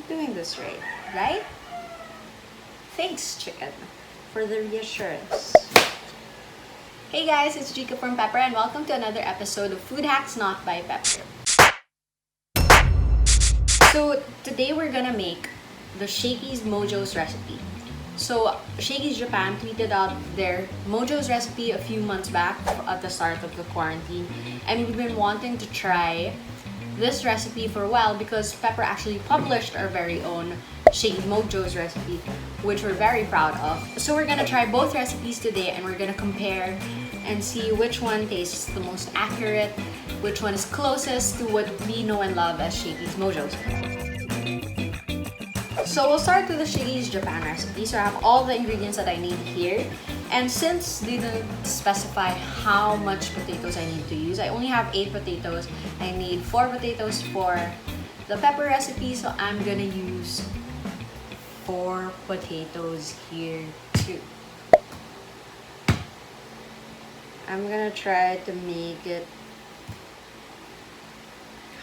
doing this right? Thanks, chicken, for the reassurance. Hey guys, it's Shakey from Pepper and welcome to another episode of Food Hacks Not by Pepper. So today we're gonna make the Shakey's Mojos recipe. So Shakey's Japan tweeted out their Mojos recipe a few months back at the start of the quarantine, and we've been wanting to try this recipe for a while because Pepper actually published our very own Shakey's Mojos recipe, which we're very proud of. So we're gonna try both recipes today and we're gonna compare and see which one tastes the most accurate, which one is closest to what we know and love as Shakey's Mojos. So we'll start with the Shakey's Japan recipe. So I have all the ingredients that I need here. And since they didn't specify how much potatoes I need to use, I only have 8 potatoes. I need 4 potatoes for the pepper recipe, so I'm gonna use 4 potatoes here too. I'm gonna try to make it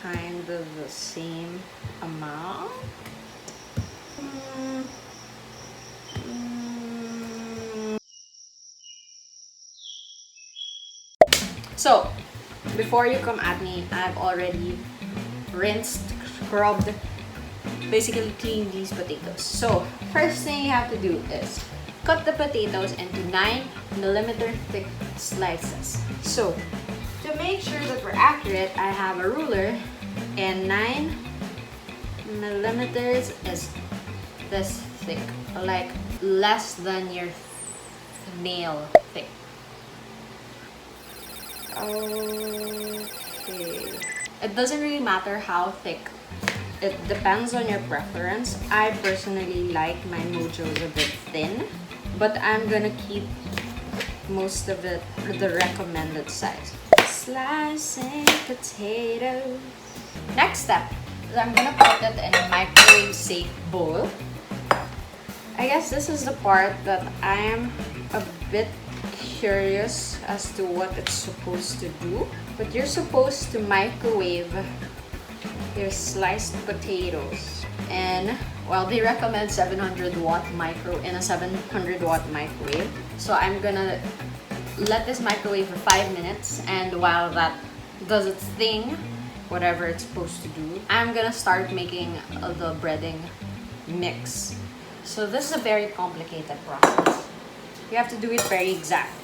kind of the same amount. So, before you come at me, I've already rinsed, scrubbed, basically cleaned these potatoes. So, first thing you have to do is cut the potatoes into 9mm thick slices. So, to make sure that we're accurate, I have a ruler and 9mm is this thick, like less than your nail thick. Okay. It doesn't really matter how thick. It depends on your preference. I personally like my Mojos a bit thin, but I'm gonna keep most of it the recommended size. Slicing potatoes. Next step is I'm gonna put it in a microwave safe bowl. I guess this is the part that I am a bit curious as to what it's supposed to do, but you're supposed to microwave your sliced potatoes, and well, they recommend 700 watt in a 700 watt microwave. So I'm gonna let this microwave for 5 minutes, and while that does its thing, whatever it's supposed to do, I'm gonna start making the breading mix. So this is a very complicated process. You have to do it very exact.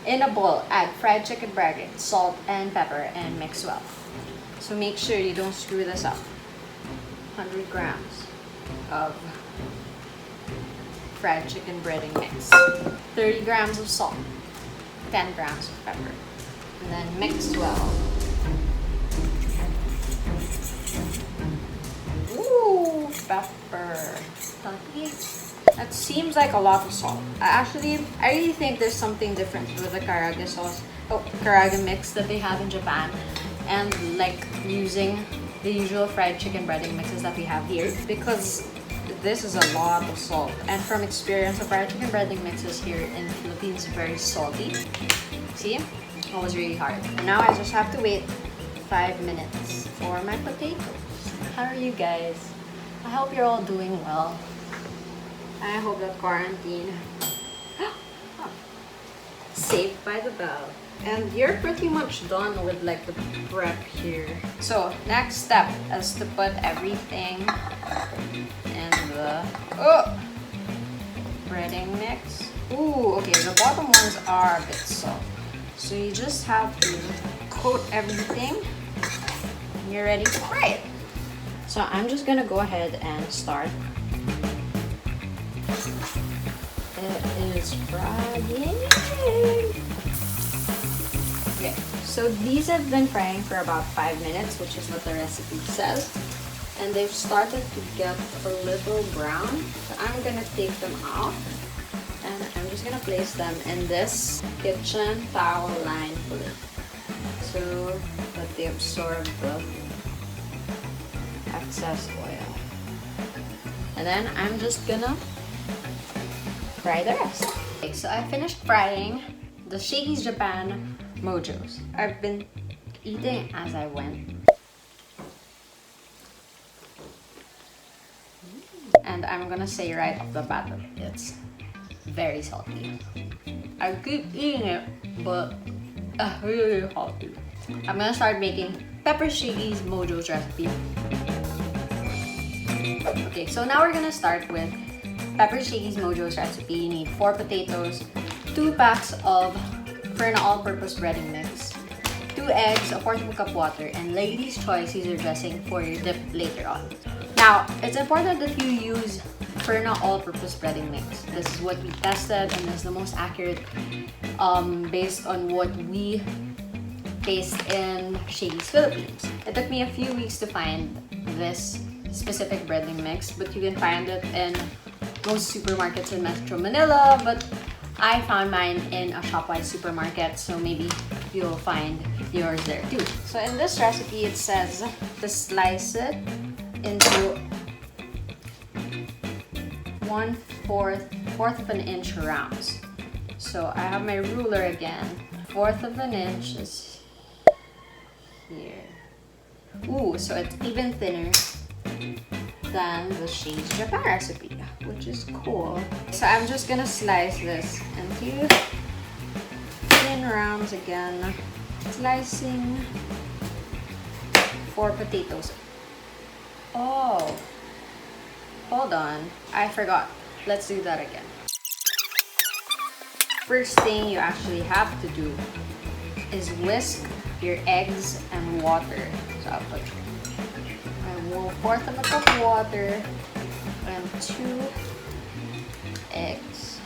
In a bowl, add fried chicken breading, salt and pepper, and mix well. So make sure you don't screw this up. 100 grams of fried chicken breading mix, 30 grams of salt, 10 grams of pepper, and then mix well. Ooh, pepper. That seems like a lot of salt. I really think there's something different with the karaage mix that they have in Japan, and like using the usual fried chicken breading mixes that we have here, because this is a lot of salt. And from experience, the fried chicken breading mixes here in the Philippines are very salty. See? It was really hard. And now I just have to wait 5 minutes for my potatoes. How are you guys? I hope you're all doing well. I hope that quarantine saved by the bell. And you're pretty much done with like the prep here. So next step is to put everything in the breading mix. Ooh, okay, the bottom ones are a bit soft. So you just have to coat everything and you're ready to fry it. So I'm just gonna go ahead and start. It is frying. Okay, so these have been frying for about 5 minutes, which is what the recipe says. And they've started to get a little brown. So I'm gonna take them out. And I'm just gonna place them in this kitchen towel line lid, so that they absorb the excess oil. And then I'm just gonna fry the rest. Okay, so I finished frying the Shakey's Japan Mojos. I've been eating as I went. And I'm gonna say right off the bat that it's very salty. I keep eating it, but really salty. I'm gonna start making Pepper Shakey's Mojos recipe. Okay, so now we're gonna start with Pepper Shakey's Mojos recipe. You need 4 potatoes, 2 packs of Ferna all-purpose breading mix, 2 eggs, 1/4 cup water, and lady's choice Caesar dressing for your dip later on. Now, it's important that you use Ferna all-purpose breading mix. This is what we tested and is the most accurate based on what we taste in Shakey's Philippines. It took me a few weeks to find this specific breading mix, but you can find it in most supermarkets in Metro Manila, but I found mine in a Shopwise supermarket, so maybe you'll find yours there too. So in this recipe, it says to slice it into 1/4 of an inch rounds. So I have my ruler again. 1/4 of an inch is here. Ooh, so it's even thinner than the Shakey's Japan recipe, which is cool. So I'm just gonna slice this into thin rounds again. Slicing 4 potatoes. Oh, hold on, I forgot. Let's do that again. First thing you actually have to do is whisk your eggs and water. So I'll put 1/4 of a cup of water and 2 eggs.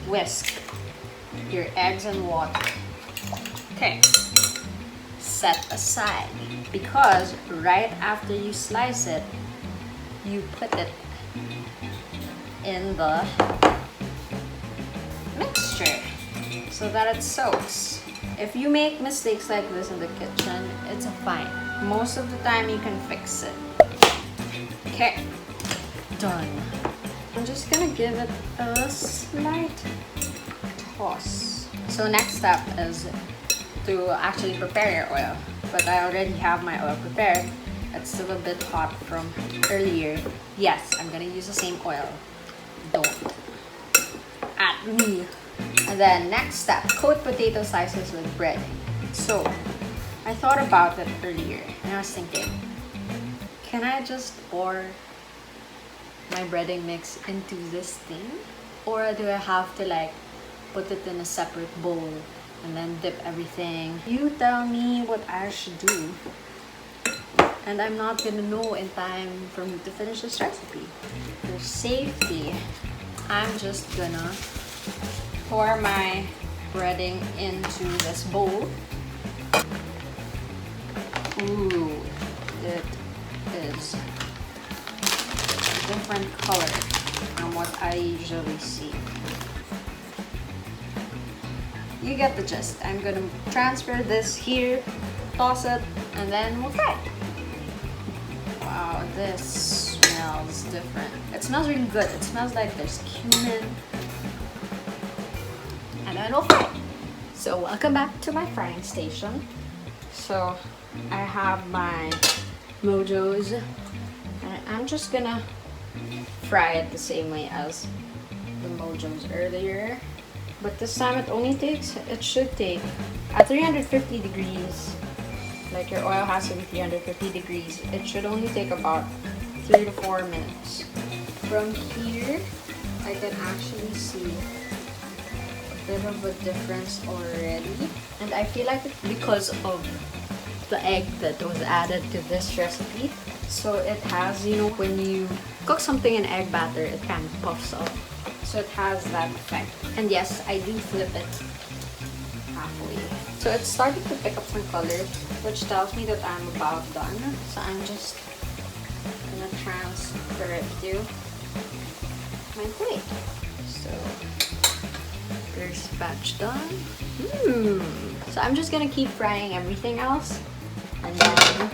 Whisk your eggs and water. Okay, set aside, because right after you slice it, you put it in the mixture so that it soaks. If you make mistakes like this in the kitchen, it's fine. Most of the time you can fix it. Okay, done. I'm just gonna give it a slight toss. So next step is to actually prepare your oil. But I already have my oil prepared. It's still a bit hot from earlier. Yes, I'm gonna use the same oil. Don't at me. And then next step, coat potato slices with breading. So I thought about it earlier and I was thinking, can I just pour my breading mix into this thing? Or do I have to like put it in a separate bowl and then dip everything? You tell me what I should do. And I'm not gonna know in time for me to finish this recipe. For safety, I'm just gonna pour my breading into this bowl. Ooh, it is a different color from what I usually see. You get the gist. I'm gonna transfer this here, toss it, and then we'll fry it. Wow, this smells different. It smells really good. It smells like there's cumin. And then we'll fry it. So welcome back to my frying station. So I have my Mojos, and I'm just gonna fry it the same way as the Mojos earlier. But this time it should take at 350 degrees. Like your oil has to be 350 degrees. It should only take about 3 to 4 minutes. From here, I can actually see a bit of a difference already. And I feel like it's because of the egg that was added to this recipe. So it has, you know, when you cook something in egg batter, it kind of puffs up. So it has that effect. And yes, I do flip it halfway. So it's starting to pick up some color, which tells me that I'm about done. So I'm just gonna transfer it to my plate. So first batch done. So I'm just gonna keep frying everything else, and then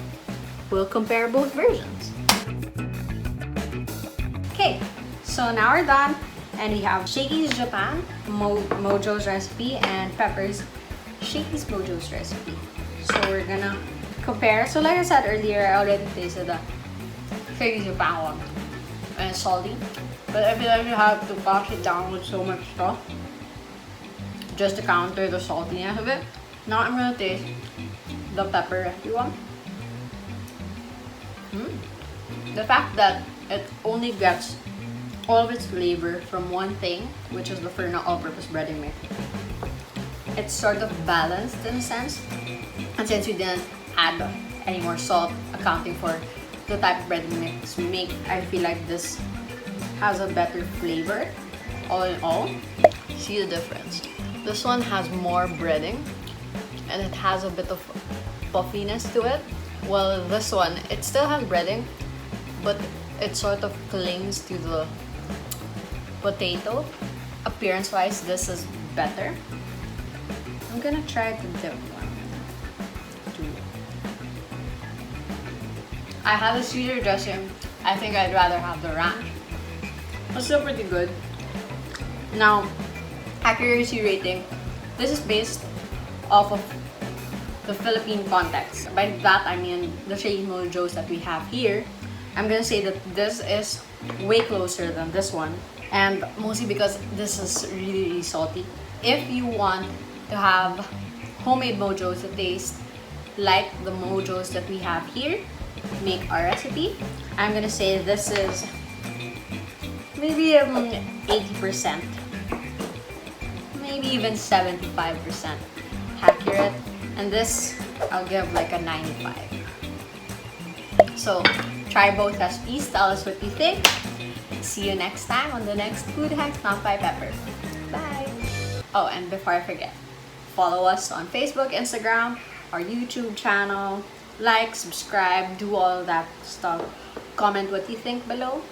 we'll compare both versions. Okay, so now we're done, and we have Shakey's Japan Mojos recipe and Pepper's Shakey's Mojos recipe. So we're gonna compare. So like I said earlier, I already tasted the crazy power and salty, but I feel like you have to wash it down with so much stuff just to counter the saltiness of it. Now I'm gonna taste the pepper one. The fact that it only gets all of its flavor from one thing, which is the Ferna all-purpose breading mix. It's sort of balanced in a sense, and since we didn't add any more salt, accounting for the type of breading mix we make, I feel like this has a better flavor. All in all, see the difference. This one has more breading and it has a bit of puffiness to it, while this one, it still has breading, but it sort of clings to the potato. Appearance wise, this is better. I'm gonna try to dip one. I have a sweeter dressing. I think I'd rather have the ranch. It's still pretty good. Now, accuracy rating. This is based off of the Philippine context. By that, I mean the Shakey Mojos that we have here. I'm gonna say that this is way closer than this one, and mostly because this is really, really salty. If you want to have homemade Mojos that taste like the Mojos that we have here, make our recipe. I'm gonna say this is maybe 80%, maybe even 75% accurate, and this I'll give like a 95. So try both recipes, tell us what you think. See you next time on the next Food Hacks Not by Pepper. Bye! Oh, and before I forget, follow us on Facebook, Instagram, our YouTube channel, like, subscribe, do all that stuff. Comment what you think below.